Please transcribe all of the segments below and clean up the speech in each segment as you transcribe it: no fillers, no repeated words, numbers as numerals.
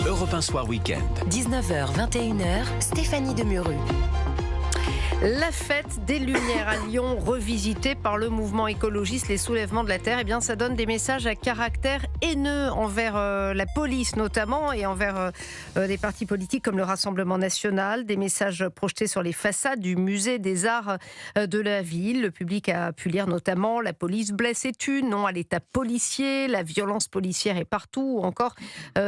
Europe 1 Soir Week-end. 19h, 21h, Stéphanie Demureux. La fête des Lumières à Lyon, revisitée par le mouvement écologiste Les Soulèvements de la Terre, eh bien, ça donne des messages à caractère haineux envers la police notamment et envers des partis politiques comme le Rassemblement National. Des messages projetés sur les façades du musée des arts de la ville. Le public a pu lire notamment « La police blesse et tue, non à l'état policier, la violence policière est partout » ou encore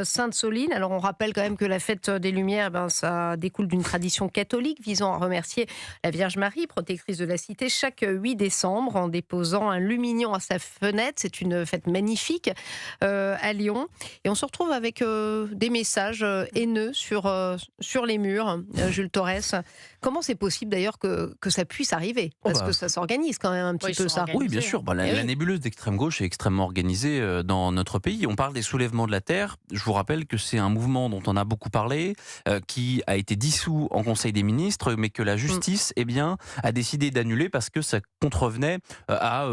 Sainte-Soline. Alors on rappelle quand même que la fête des Lumières, ça découle d'une tradition catholique visant à remercier la Vierge Marie, protectrice de la cité, chaque 8 décembre en déposant un lumignon à sa fenêtre. C'est une fête magnifique à Lyon. Et on se retrouve avec des messages haineux sur les murs. Jules Torres, comment c'est possible d'ailleurs que ça puisse arriver ? Parce que ça s'organise quand même un petit peu ça. Oui, bien sûr. La nébuleuse d'extrême gauche est extrêmement organisée dans notre pays. On parle des soulèvements de la Terre. Je vous rappelle que c'est un mouvement dont on a beaucoup parlé, qui a été dissous en Conseil des ministres, mais que la justice a décidé d'annuler parce que ça contrevenait à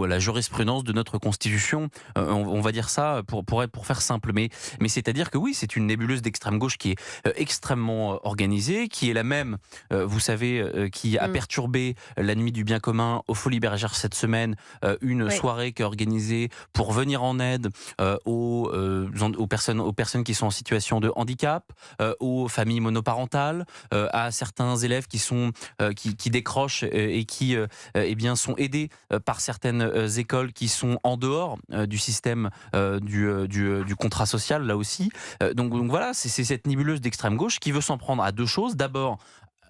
la jurisprudence de notre Constitution. On va dire ça pour faire simple. Mais c'est-à-dire que oui, c'est une nébuleuse d'extrême gauche qui est extrêmement organisée, qui est la même, vous savez, qui a perturbé la nuit du bien commun aux Folies Bergères cette semaine, une soirée qui est organisée pour venir en aide aux personnes qui sont en situation de handicap, aux familles monoparentales, à certains élèves qui décrochent et qui sont aidés par certaines écoles qui sont en dehors du système du contrat social, là aussi. Donc voilà, c'est cette nébuleuse d'extrême gauche qui veut s'en prendre à deux choses. D'abord,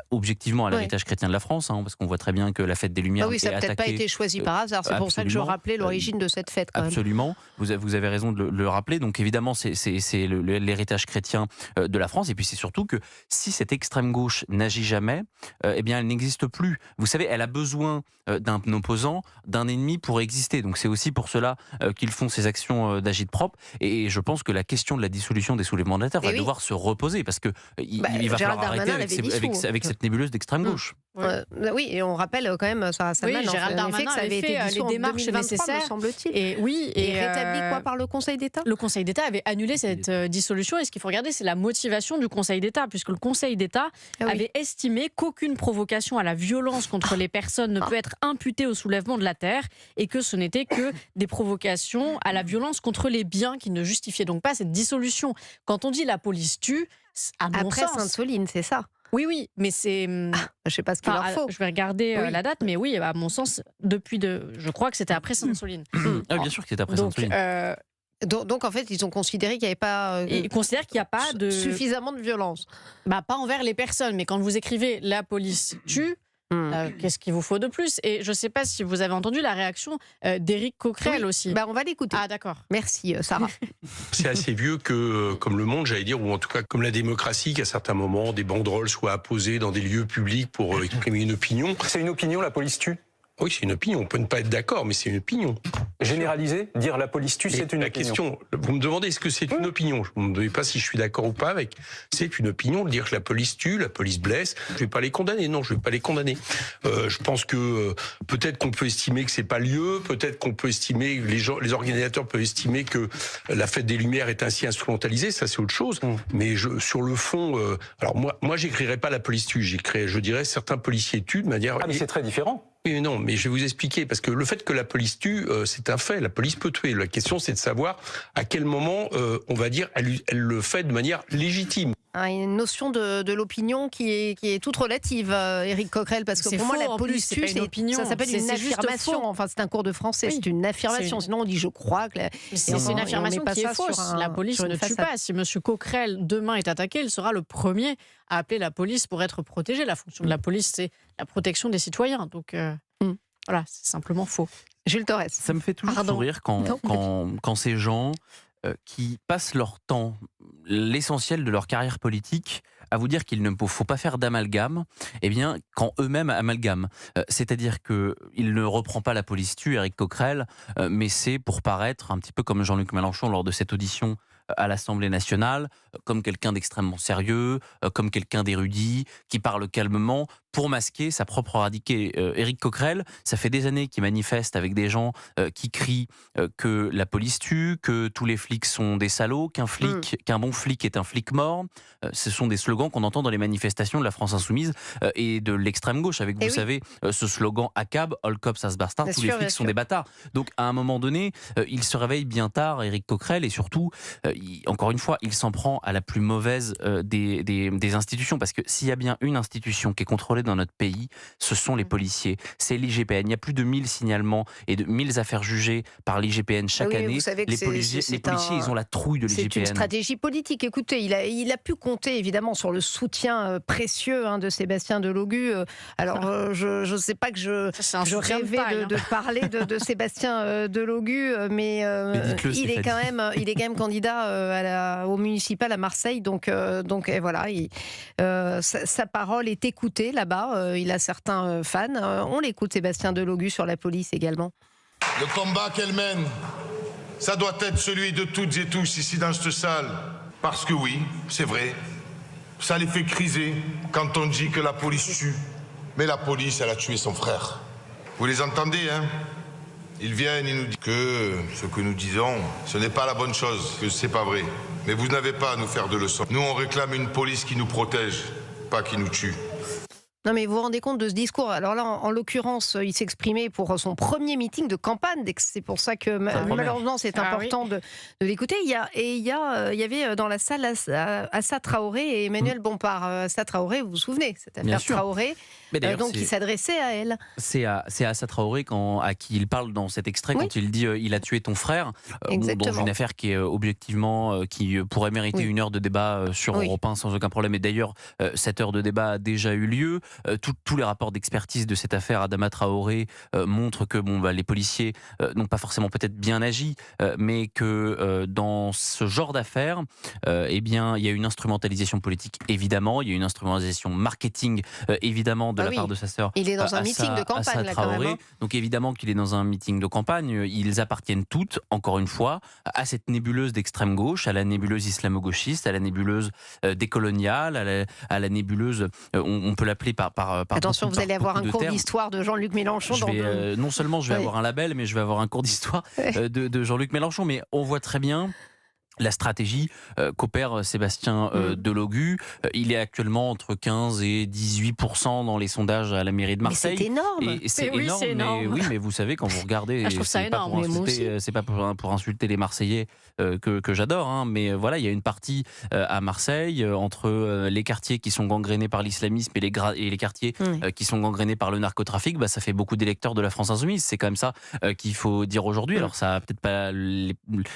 objectivement à l'héritage chrétien de la France, parce qu'on voit très bien que la fête des Lumières est attaquée. Ça n'a peut-être pas été choisi par hasard, c'est pour ça que je rappelais l'origine de cette fête. Absolument, vous avez raison de le rappeler, donc évidemment c'est l'héritage chrétien de la France, et puis c'est surtout que si cette extrême gauche n'agit jamais, elle n'existe plus. Vous savez, elle a besoin d'un opposant, d'un ennemi pour exister, donc c'est aussi pour cela qu'ils font ces actions d'agite-propre, et je pense que la question de la dissolution des soulèvements de la Terre va devoir se reposer, parce qu'il va falloir arrêter avec cette nébuleuse d'extrême gauche. Oui, et on rappelle quand même Sarah Salman, Gérald Darmanin que ça avait été les démarches nécessaires, me semble-t-il. Et rétabli par le Conseil d'État. Le Conseil d'État avait annulé cette dissolution, et ce qu'il faut regarder, c'est la motivation du Conseil d'État, puisque le Conseil d'État avait estimé qu'aucune provocation à la violence contre les personnes ne peut être imputée au soulèvement de la Terre, et que ce n'était que des provocations à la violence contre les biens qui ne justifiaient donc pas cette dissolution. Quand on dit la police tue, à mon sens... Après Sainte-Soline, c'est ça. Oui, mais c'est... je ne sais pas ce qu'il leur faut. Je vais regarder la date, mais oui, à mon sens, je crois que c'était après Sainte-Soline. Bien sûr que c'était après Sainte-Soline. Donc en fait, ils ont considéré qu'il n'y avait pas, ils considèrent qu'il n'y a pas suffisamment de violence. Pas envers les personnes, mais quand vous écrivez « la police tue », qu'est-ce qu'il vous faut de plus ? Et je ne sais pas si vous avez entendu la réaction d'Éric Coquerel aussi. On va l'écouter. Ah d'accord. Merci Sarah. C'est assez vieux que, comme le monde, j'allais dire, ou en tout cas comme la démocratie, qu'à certains moments, des banderoles soient apposées dans des lieux publics pour exprimer une opinion. C'est une opinion, la police tue ? Oui, c'est une opinion. On peut ne pas être d'accord, mais c'est une opinion. Généraliser, dire la police tue, c'est une la opinion. Question, vous me demandez est-ce que c'est une opinion ? Vous ne me demandez pas si je suis d'accord ou pas avec. C'est une opinion de dire que la police tue, la police blesse. Je ne vais pas les condamner. Non, je ne vais pas les condamner. Je pense que peut-être qu'on peut estimer que c'est pas lieu. Peut-être qu'on peut estimer, les organisateurs peuvent estimer que la fête des Lumières est ainsi instrumentalisée. Ça, c'est autre chose. Mais sur le fond, alors moi, j'écrirais pas la police tue. Je dirais certains policiers tuent de manière. Ah, mais c'est très différent. Oui, non, mais je vais vous expliquer, parce que le fait que la police tue, c'est un fait, la police peut tuer. La question, c'est de savoir à quel moment, on va dire, elle le fait de manière légitime. Une notion de l'opinion qui est toute relative, Éric Coquerel, parce que pour moi, la police tue, ça s'appelle une affirmation. Enfin, c'est un cours de français, c'est une affirmation. Sinon, on dit je crois que... C'est une affirmation qui est fausse. La police ne tue pas. Si M. Coquerel, demain, est attaqué, il sera le premier à appeler la police pour être protégé. La fonction de la police, c'est la protection des citoyens. Donc, voilà, c'est simplement faux. Jules Torres. Ça me fait toujours sourire quand ces gens qui passent leur temps, l'essentiel de leur carrière politique, à vous dire qu'il ne faut pas faire d'amalgame, quand eux-mêmes amalgament. C'est-à-dire qu'il ne reprend pas la police tue, Éric Coquerel, mais c'est pour paraître un petit peu comme Jean-Luc Mélenchon lors de cette audition à l'Assemblée nationale, comme quelqu'un d'extrêmement sérieux, comme quelqu'un d'érudit, qui parle calmement, pour masquer sa propre radicalité. Éric Coquerel, ça fait des années qu'il manifeste avec des gens qui crient que la police tue, que tous les flics sont des salauds, qu'un bon flic est un flic mort. Ce sont des slogans qu'on entend dans les manifestations de la France Insoumise et de l'extrême gauche, avec, vous savez, ce slogan ACAB, All Cops as Bastards, tous les flics sont des bâtards. Donc à un moment donné, il se réveille bien tard, Éric Coquerel, et surtout, encore une fois, il s'en prend à la plus mauvaise des institutions, parce que s'il y a bien une institution qui est contrôlée dans notre pays, ce sont les policiers, c'est l'IGPN. Il y a plus de 1000 signalements et de 1000 affaires jugées par l'IGPN chaque année. Les policiers, ils ont la trouille de l'IGPN. C'est une stratégie politique. Écoutez, il a pu compter évidemment sur le soutien précieux de Sébastien Delogu. Alors, je ne sais pas que je rêvais de parler de Sébastien Delogu, mais il est quand même candidat au municipal à Marseille. Donc voilà, sa parole est écoutée là-bas. Il a certains fans. On l'écoute, Sébastien Delogu, sur la police également. Le combat qu'elle mène, ça doit être celui de toutes et tous ici dans cette salle. Parce que oui, c'est vrai, ça les fait criser quand on dit que la police tue. Mais la police, elle a tué son frère. Vous les entendez, hein? Ils viennent, ils nous disent que ce que nous disons, ce n'est pas la bonne chose, que c'est pas vrai. Mais vous n'avez pas à nous faire de leçons. Nous, on réclame une police qui nous protège, pas qui nous tue. Non, mais vous vous rendez compte de ce discours? Alors là, en l'occurrence, il s'exprimait pour son premier meeting de campagne. C'est pour ça que malheureusement, c'est important de l'écouter. Il y avait dans la salle Assa Traoré et Emmanuel Bompard. Assa Traoré, vous vous souvenez, cette affaire Traoré, donc il s'adressait à elle. C'est à Assa Traoré à qui il parle dans cet extrait, quand il dit il a tué ton frère, dans une affaire qui est objectivement, qui pourrait mériter une heure de débat sur Europe 1 sans aucun problème. Et d'ailleurs, cette heure de débat a déjà eu lieu. Tous les rapports d'expertise de cette affaire Adama Traoré montrent que les policiers n'ont pas forcément peut-être bien agi, mais que dans ce genre d'affaires, il y a une instrumentalisation politique, évidemment, il y a une instrumentalisation marketing, évidemment, de la part de sa sœur. Il est dans un meeting de campagne, là, quand même. Donc évidemment qu'il est dans un meeting de campagne. Ils appartiennent toutes, encore une fois, à cette nébuleuse d'extrême gauche, à la nébuleuse islamo-gauchiste, à la nébuleuse décoloniale, à la nébuleuse, on peut l'appeler par attention, vous allez avoir un cours d'histoire de Jean-Luc Mélenchon. Non seulement je vais avoir un label, mais je vais avoir un cours d'histoire de Jean-Luc Mélenchon. Mais on voit très bien la stratégie qu'opère Sébastien Delogu. Il est actuellement entre 15 et 18% dans les sondages à la mairie de Marseille. Mais c'est énorme. C'est énorme. Mais vous savez, quand vous regardez, je trouve ça énorme. C'est pas pour insulter les Marseillais que j'adore, mais voilà, il y a une partie à Marseille entre les quartiers qui sont gangrénés par l'islamisme et les quartiers qui sont gangrénés par le narcotrafic. Ça fait beaucoup d'électeurs de la France Insoumise. C'est quand même ça qu'il faut dire aujourd'hui. Alors ça va peut-être pas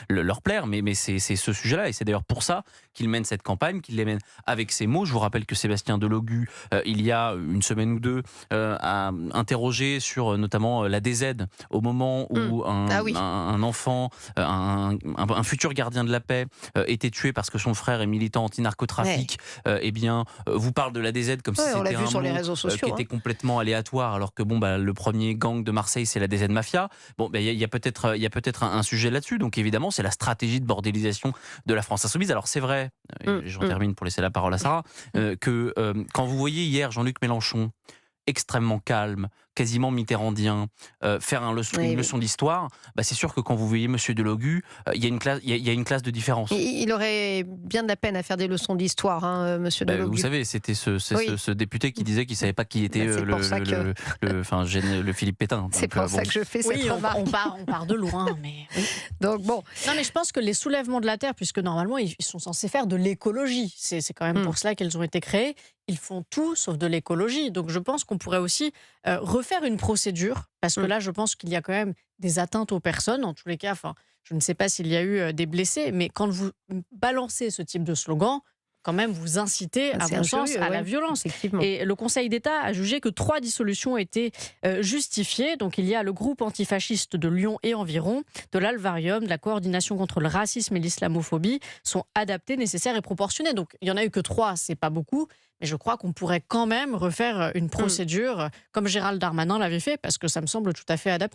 leur plaire, mais c'est ce sujet-là, et c'est d'ailleurs pour ça qu'il mène cette campagne, qu'il les mène avec ces mots. Je vous rappelle que Sébastien Delogu, il y a une semaine ou deux, a interrogé sur notamment la DZ, au moment où un enfant, un futur gardien de la paix était tué parce que son frère est militant anti-narcotrafic. Vous parle de la DZ comme si c'était un sur les mot réseaux sociaux, qui était complètement aléatoire, alors que le premier gang de Marseille, c'est la DZ Mafia. Il y a peut-être un sujet là-dessus. Donc évidemment, c'est la stratégie de bordélisation de la France Insoumise. Alors c'est vrai, j'en termine pour laisser la parole à Sarah, que quand vous voyez hier Jean-Luc Mélenchon extrêmement calme, quasiment mitterrandien, faire une leçon d'histoire, c'est sûr que quand vous voyez Monsieur Delogu, il y a une classe de différence. Il aurait bien de la peine à faire des leçons d'histoire, Monsieur Delogu. Vous savez, c'était ce député qui disait qu'il ne savait pas qui était le Philippe Pétain. C'est pour ça que je fais cette remarque. On part de loin, mais... Donc bon. Non, mais je pense que les soulèvements de la terre, puisque normalement ils sont censés faire de l'écologie, c'est quand même pour cela qu'elles ont été créées, ils font tout sauf de l'écologie. Donc je pense qu'on pourrait aussi refaire une procédure, parce que là je pense qu'il y a quand même des atteintes aux personnes, en tous les cas, je ne sais pas s'il y a eu des blessés, mais quand vous balancez ce type de slogan, quand même vous incitez, à mon sens, à la violence. Et le Conseil d'État a jugé que 3 dissolutions étaient justifiées. Donc il y a le groupe antifasciste de Lyon et environ, de l'Alvarium, de la coordination contre le racisme et l'islamophobie, sont adaptés, nécessaires et proportionnés. Donc il n'y en a eu que 3, c'est pas beaucoup. Mais je crois qu'on pourrait quand même refaire une procédure comme Gérald Darmanin l'avait fait, parce que ça me semble tout à fait adapté.